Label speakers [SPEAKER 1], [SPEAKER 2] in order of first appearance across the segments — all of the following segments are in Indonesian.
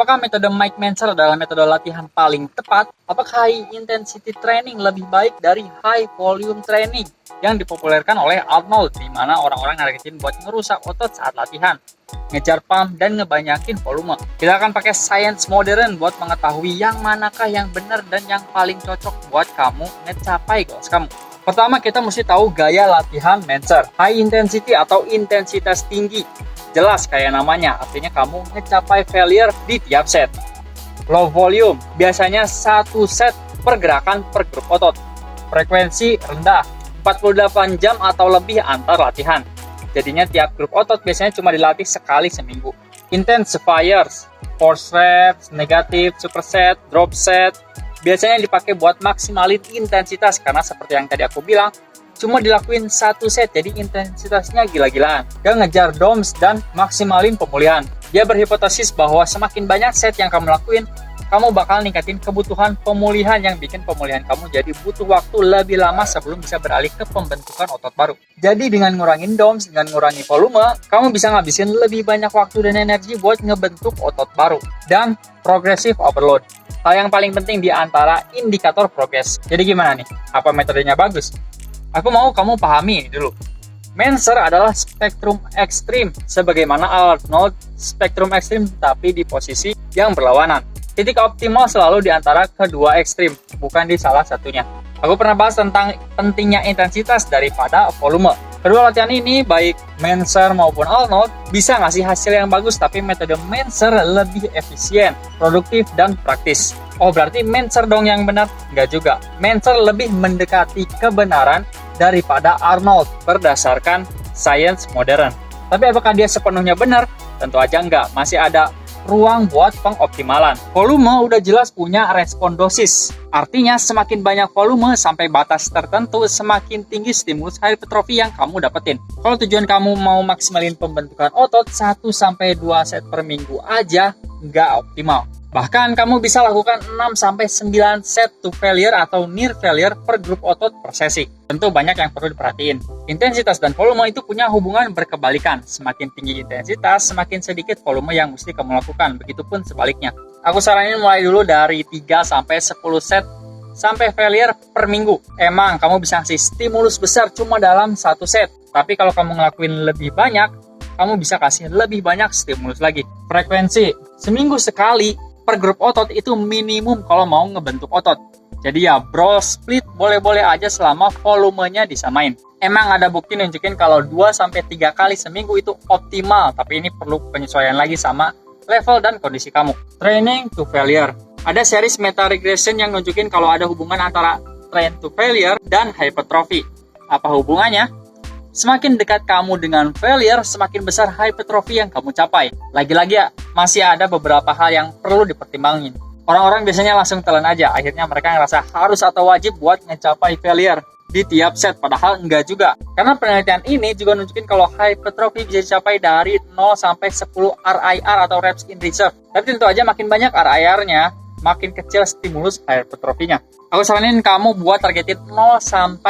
[SPEAKER 1] Apakah metode Mike Mentzer adalah metode latihan paling tepat? Apakah high intensity training lebih baik dari high volume training yang dipopulerkan oleh Arnold, di mana orang-orang nargetin buat ngerusak otot saat latihan, ngejar pump, dan ngebanyakin volume? Kita akan pakai science modern buat mengetahui yang manakah yang benar dan yang paling cocok buat kamu ngecapai goals kamu. Pertama, kita mesti tahu gaya latihan Mentzer. High intensity atau intensitas tinggi. Jelas kayak namanya, artinya kamu ngecapai failure di tiap set. Low volume, biasanya satu set per gerakan per grup otot. Frekuensi rendah, 48 jam atau lebih antar latihan. Jadinya tiap grup otot biasanya cuma dilatih sekali seminggu. Intensifiers, force reps, negatif, superset, drop set, biasanya dipakai buat maksimalin intensitas, karena seperti yang tadi aku bilang, cuma dilakuin satu set, jadi intensitasnya gila-gilaan. Gak ngejar DOMS dan maksimalin pemulihan. Dia berhipotesis bahwa semakin banyak set yang kamu lakuin, kamu bakal ningkatin kebutuhan pemulihan yang bikin pemulihan kamu jadi butuh waktu lebih lama sebelum bisa beralih ke pembentukan otot baru. Jadi dengan ngurangin DOMS, dengan ngurangi volume, kamu bisa ngabisin lebih banyak waktu dan energi buat ngebentuk otot baru. Dan progressive overload. Hal yang paling penting di antara indikator progres. Jadi gimana nih? Apa metodenya bagus? Aku mau kamu pahami ini dulu. Mentzer adalah spektrum ekstrim, sebagaimana Arnold spektrum ekstrim tapi di posisi yang berlawanan. Titik optimal selalu di antara kedua ekstrim, bukan di salah satunya. Aku pernah bahas tentang pentingnya intensitas daripada volume. Kedua latihan ini, baik Mentzer maupun Arnold, bisa ngasih hasil yang bagus, tapi metode Mentzer lebih efisien, produktif, dan praktis. Oh, berarti Mentzer dong yang benar? Enggak juga. Mentzer lebih mendekati kebenaran daripada Arnold berdasarkan science modern. Tapi apakah dia sepenuhnya benar? Tentu aja enggak. Masih ada ruang buat pengoptimalan. Volume udah jelas punya respon dosis. Artinya semakin banyak volume sampai batas tertentu, semakin tinggi stimulus hypertrophy yang kamu dapetin. Kalau tujuan kamu mau maksimalin pembentukan otot 1-2 set per minggu aja, nggak optimal. Bahkan kamu bisa lakukan 6-9 set to failure atau near failure per grup otot per sesi. Tentu banyak yang perlu diperhatiin. Intensitas dan volume itu punya hubungan berkebalikan. Semakin tinggi intensitas, semakin sedikit volume yang mesti kamu lakukan. Begitupun sebaliknya. Aku saranin mulai dulu dari 3-10 set sampai failure per minggu. Emang kamu bisa ngasih stimulus besar cuma dalam satu set. Tapi kalau kamu ngelakuin lebih banyak, kamu bisa kasih lebih banyak stimulus lagi. Frekuensi, seminggu sekali per grup otot itu minimum kalau mau ngebentuk otot. Jadi ya bro, split boleh-boleh aja selama volumenya disamain. Emang ada bukti nunjukin kalau 2-3 kali seminggu itu optimal, tapi ini perlu penyesuaian lagi sama level dan kondisi kamu. Training to failure. Ada series meta regression yang nunjukin kalau ada hubungan antara train to failure dan hypertrophy. Apa hubungannya? Semakin dekat kamu dengan failure, semakin besar hypertrophy yang kamu capai. Lagi-lagi ya, masih ada beberapa hal yang perlu dipertimbangin. Orang-orang biasanya langsung telan aja, akhirnya mereka ngerasa harus atau wajib buat ngecapai failure di tiap set, padahal enggak juga. Karena penelitian ini juga nunjukin kalau hypertrophy bisa dicapai dari 0-10 RIR atau reps in reserve. Tapi tentu aja makin banyak RIR-nya, makin kecil stimulus hypertrophy-nya. Aku saranin kamu buat targetin 0-2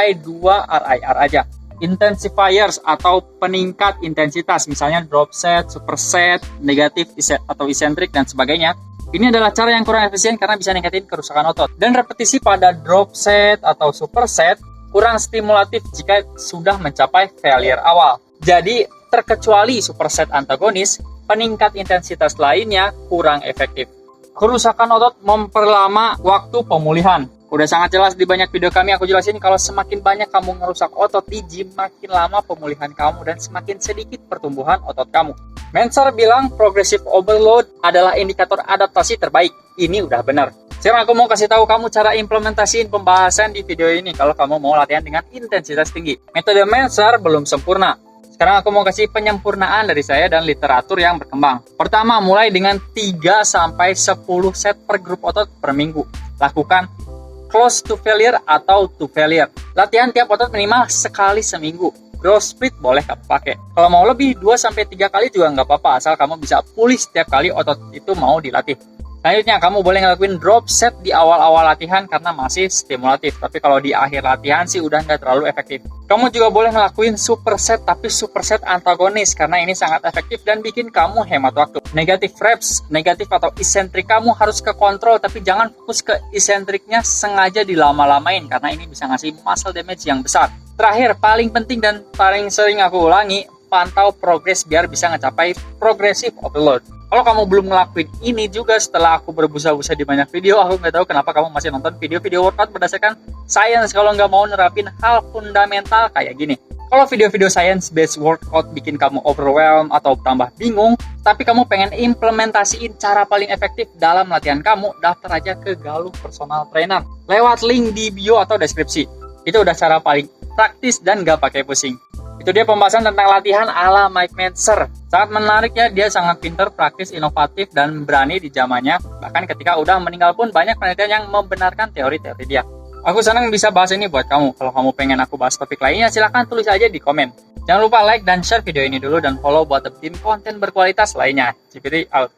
[SPEAKER 1] RIR aja. Intensifiers atau peningkat intensitas, misalnya drop set, superset, negatif atau eccentric dan sebagainya. Ini adalah cara yang kurang efisien karena bisa ningkatin kerusakan otot. Dan repetisi pada drop set atau superset kurang stimulatif jika sudah mencapai failure awal. Jadi terkecuali superset antagonis, peningkat intensitas lainnya kurang efektif. Kerusakan otot memperlama waktu pemulihan. Udah sangat jelas di banyak video kami aku jelasin kalau semakin banyak kamu ngerusak otot di gym, makin lama pemulihan kamu dan semakin sedikit pertumbuhan otot kamu. Mentzer bilang progressive overload adalah indikator adaptasi terbaik. Ini udah benar. Sekarang aku mau kasih tahu kamu cara implementasiin pembahasan di video ini kalau kamu mau latihan dengan intensitas tinggi. Metode Mentzer belum sempurna. Sekarang aku mau kasih penyempurnaan dari saya dan literatur yang berkembang. Pertama, mulai dengan 3-10 set per grup otot per minggu. Lakukan close to failure atau to failure. Latihan tiap otot minimal sekali seminggu. Growth split boleh kamu pakai. Kalau mau lebih 2-3 kali juga nggak apa-apa, asal kamu bisa pulih setiap kali otot itu mau dilatih. Selanjutnya, kamu boleh ngelakuin drop set di awal-awal latihan karena masih stimulatif. Tapi kalau di akhir latihan sih udah nggak terlalu efektif. Kamu juga boleh ngelakuin superset, tapi superset antagonis karena ini sangat efektif dan bikin kamu hemat waktu. Negatif reps, negatif atau eccentric kamu harus ke kontrol, tapi jangan fokus ke eccentricnya sengaja dilama-lamain karena ini bisa ngasih muscle damage yang besar. Terakhir, paling penting dan paling sering aku ulangi, pantau progres biar bisa ngecapai progressive overload. Kalau kamu belum ngelakuin ini juga setelah aku berbusa-busa di banyak video, aku nggak tahu kenapa kamu masih nonton video-video workout berdasarkan science kalau nggak mau nerapin hal fundamental kayak gini. Kalau video-video science-based workout bikin kamu overwhelmed atau tambah bingung, tapi kamu pengen implementasiin cara paling efektif dalam latihan kamu, daftar aja ke Galuh Personal Trainer lewat link di bio atau deskripsi. Itu udah cara paling praktis dan nggak pakai pusing. Itu dia pembahasan tentang latihan ala Mike Mentzer. Sangat menarik ya, dia sangat pintar, praktis, inovatif, dan berani di zamannya. Bahkan ketika udah meninggal pun banyak penelitian yang membenarkan teori-teori dia. Aku senang bisa bahas ini buat kamu. Kalau kamu pengen aku bahas topik lainnya, silahkan tulis aja di komen. Jangan lupa like dan share video ini dulu dan follow buat dapetin konten berkualitas lainnya. CPT out.